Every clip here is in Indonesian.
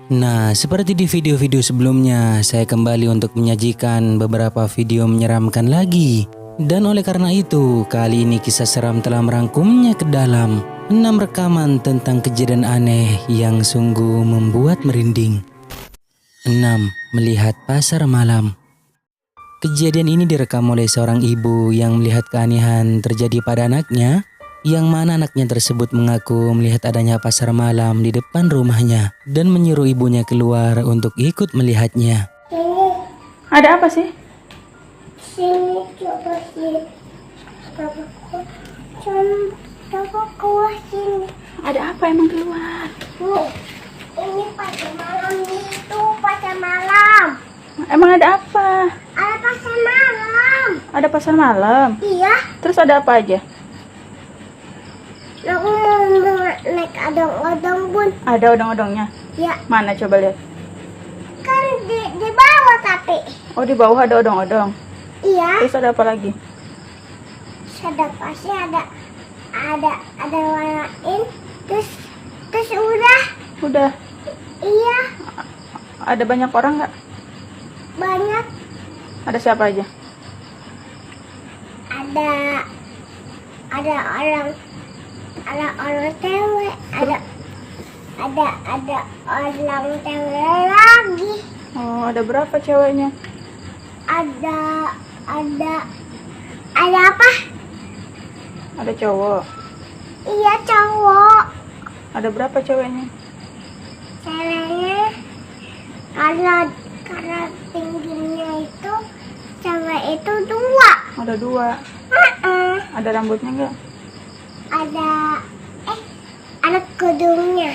Nah, seperti di video-video sebelumnya, saya kembali untuk menyajikan beberapa video menyeramkan lagi. Dan oleh karena itu, kali ini kisah seram telah merangkumnya ke dalam 6 rekaman tentang kejadian aneh yang sungguh membuat merinding. 6. Melihat pasar malam. Kejadian ini direkam oleh seorang ibu yang melihat keanehan terjadi pada anaknya, yang mana anaknya tersebut mengaku melihat adanya pasar malam di depan rumahnya dan menyuruh ibunya keluar untuk ikut melihatnya. Ada apa sih? Sini coba sini. Coba keluar sini. Ada apa emang keluar? Nih, ini pasar malam itu pasar malam. Emang ada apa? Ada pasar malam. Ada pasar malam? Iya, Terus ada apa aja? aku mau naik odong-odong bun. Ada odong-odongnya? Ya, Mana coba lihat? kan di bawah tapi. Oh, di bawah ada odong-odong. Iya, Terus ada apa lagi? ada pasti ada warnain. Terus udah. Udah. Iya, Ada banyak orang nggak? banyak. Ada siapa aja? Ada orang cewek, ada orang cewek lagi. Oh, ada berapa ceweknya? Ada apa? Ada cowok. Iya, cowok. Ada berapa ceweknya? Ceweknya karena tingginya itu cewek itu 2. Ada 2. Ada rambutnya nggak? Ada kerudungnya.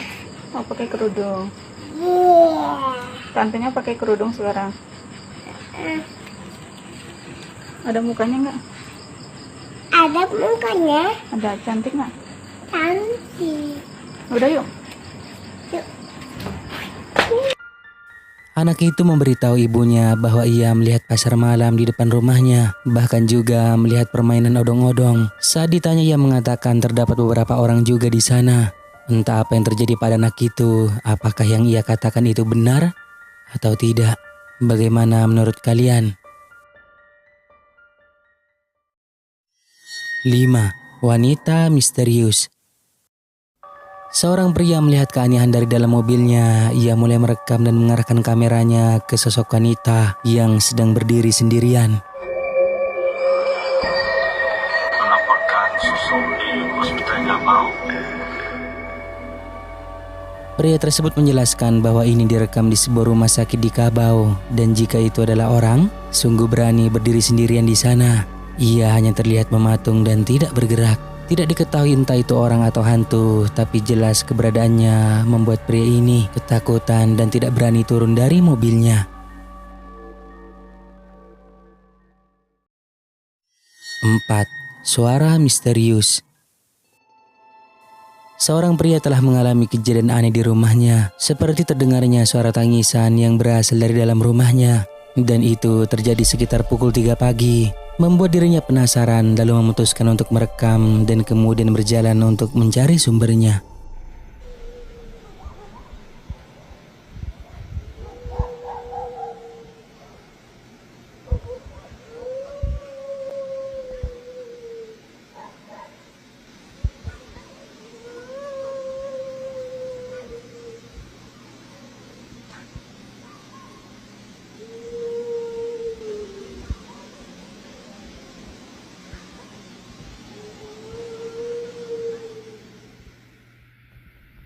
Oh, pakai kerudung. Iya. Tantenya pakai kerudung sekarang. Ada mukanya nggak? Ada mukanya Ada, cantik nggak? cantik. Udah yuk. Anak itu memberitahu ibunya bahwa ia melihat pasar malam di depan rumahnya, bahkan juga melihat permainan odong-odong. Saat ditanya, ia mengatakan terdapat beberapa orang juga di sana. Entah apa yang terjadi pada anak itu, apakah yang ia katakan itu benar atau tidak? Bagaimana menurut kalian? 5. Wanita misterius. Seorang pria melihat keanehan dari dalam mobilnya. Ia mulai merekam dan mengarahkan kameranya ke sosok wanita yang sedang berdiri sendirian. Penampakan sosok di hospital Davao. Pria tersebut menjelaskan bahwa ini direkam di sebuah rumah sakit di Cabao, dan jika itu adalah orang, sungguh berani berdiri sendirian di sana. Ia hanya terlihat mematung dan tidak bergerak. Tidak diketahui entah itu orang atau hantu, tapi jelas keberadaannya membuat pria ini ketakutan dan tidak berani turun dari mobilnya. 4. Suara misterius. Seorang pria telah mengalami kejadian aneh di rumahnya, seperti terdengarnya suara tangisan yang berasal dari dalam rumahnya. Dan itu terjadi sekitar pukul 3 pagi, membuat dirinya penasaran lalu memutuskan untuk merekam dan kemudian berjalan untuk mencari sumbernya.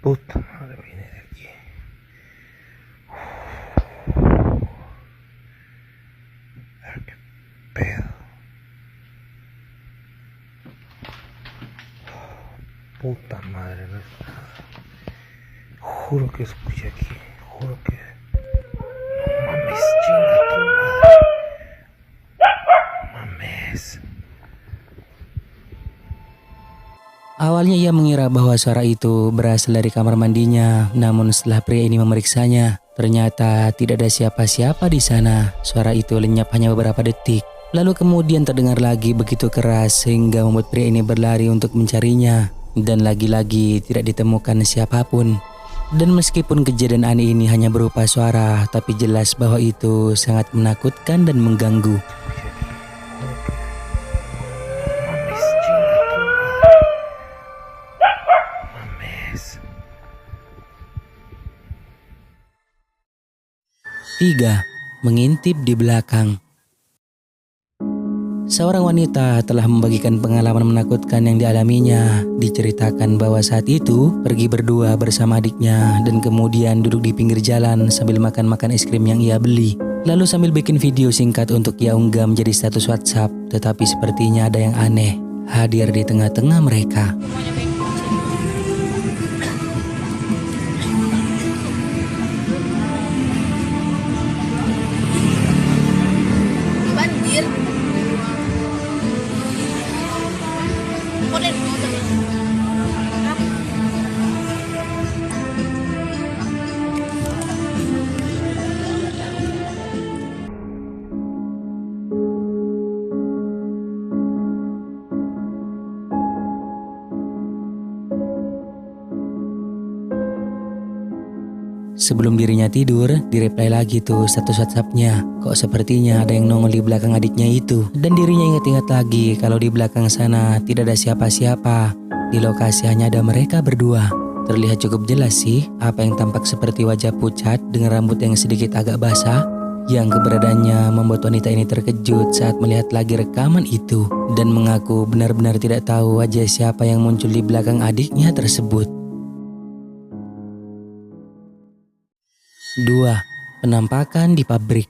Puta madre, viene de aquí. A ver qué pedo. Puta madre, no es nada. Juro que escuché aquí. Juro que. No mames, chinga tu madre. No mames. Awalnya ia mengira bahwa suara itu berasal dari kamar mandinya, namun setelah pria ini memeriksanya, ternyata tidak ada siapa-siapa di sana. Suara itu lenyap hanya beberapa detik. Lalu kemudian terdengar lagi begitu keras sehingga membuat pria ini berlari untuk mencarinya. Dan lagi-lagi tidak ditemukan siapapun. Dan meskipun kejadian aneh ini hanya berupa suara, tapi jelas bahwa itu sangat menakutkan dan mengganggu. Mames, chinga tu madre. Mames. 3. Mengintip di belakang. Seorang wanita telah membagikan pengalaman menakutkan yang dialaminya. Diceritakan bahwa saat itu pergi berdua bersama adiknya dan kemudian duduk di pinggir jalan sambil makan-makan es krim yang ia beli. Lalu sambil bikin video singkat untuk ia unggah menjadi status WhatsApp. Tetapi sepertinya ada yang aneh hadir di tengah-tengah mereka. Sebelum dirinya tidur, direply lagi tuh status WhatsApp-nya. Kok sepertinya ada yang nongol di belakang adiknya itu. Dan dirinya ingat-ingat lagi kalau di belakang sana tidak ada siapa-siapa. Di lokasi hanya ada mereka berdua. Terlihat cukup jelas sih apa yang tampak seperti wajah pucat dengan rambut yang sedikit agak basah. Yang keberadaannya membuat wanita ini terkejut saat melihat lagi rekaman itu. Dan mengaku benar-benar tidak tahu wajah siapa yang muncul di belakang adiknya tersebut. 2. Penampakan di pabrik.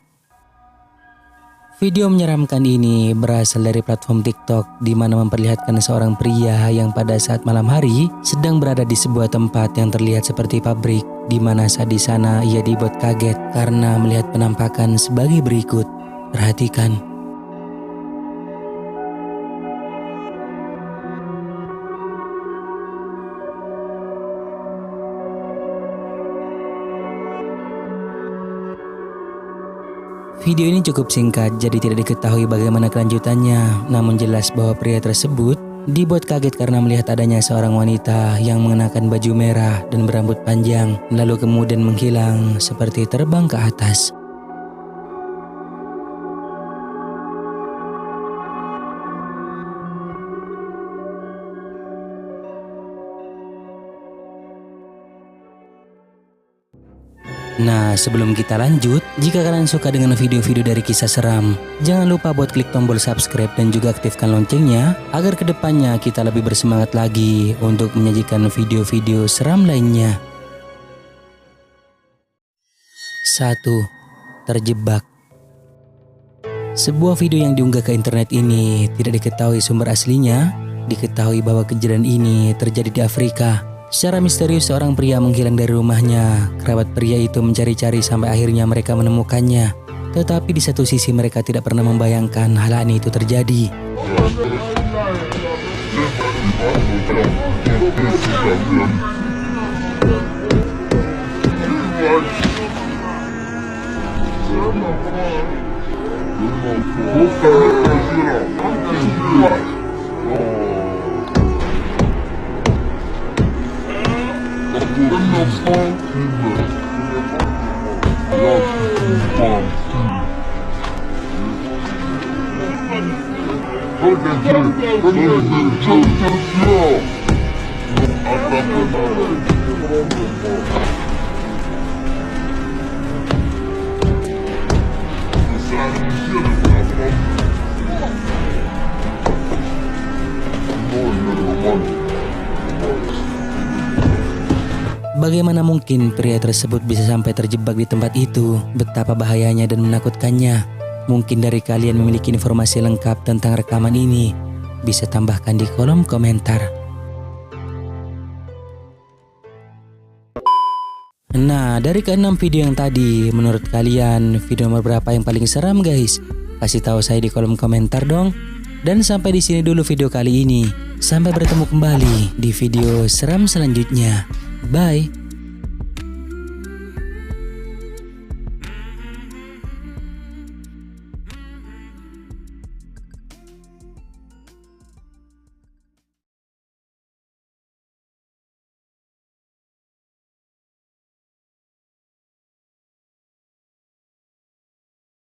Video menyeramkan ini berasal dari platform TikTok di mana memperlihatkan seorang pria yang pada saat malam hari sedang berada di sebuah tempat yang terlihat seperti pabrik, di mana saat di sana ia dibuat kaget karena melihat penampakan sebagai berikut. Perhatikan. Video ini cukup singkat, jadi tidak diketahui bagaimana kelanjutannya. Namun jelas bahwa pria tersebut dibuat kaget karena melihat adanya seorang wanita yang mengenakan baju merah dan berambut panjang, lalu kemudian menghilang seperti terbang ke atas. Nah, sebelum kita lanjut, jika kalian suka dengan video-video dari kisah seram, jangan lupa buat klik tombol subscribe dan juga aktifkan loncengnya agar kedepannya kita lebih bersemangat lagi untuk menyajikan video-video seram lainnya. 1. Terjebak. Sebuah video yang diunggah ke internet ini tidak diketahui sumber aslinya. Diketahui bahwa kejadian ini terjadi di Afrika. Secara misterius seorang pria menghilang dari rumahnya. Kerabat pria itu mencari-cari sampai akhirnya mereka menemukannya. Tetapi di satu sisi mereka tidak pernah membayangkan hal aneh itu terjadi. Bagaimana mungkin pria tersebut bisa sampai terjebak di tempat itu? Betapa bahayanya dan menakutkannya. Mungkin dari kalian memiliki informasi lengkap tentang rekaman ini. Bisa tambahkan di kolom komentar. Nah, dari ke-6 video yang tadi, menurut kalian video nomor berapa yang paling seram guys? Kasih tahu saya di kolom komentar dong. Dan sampai di sini dulu video kali ini. Sampai bertemu kembali di video seram selanjutnya. Bye.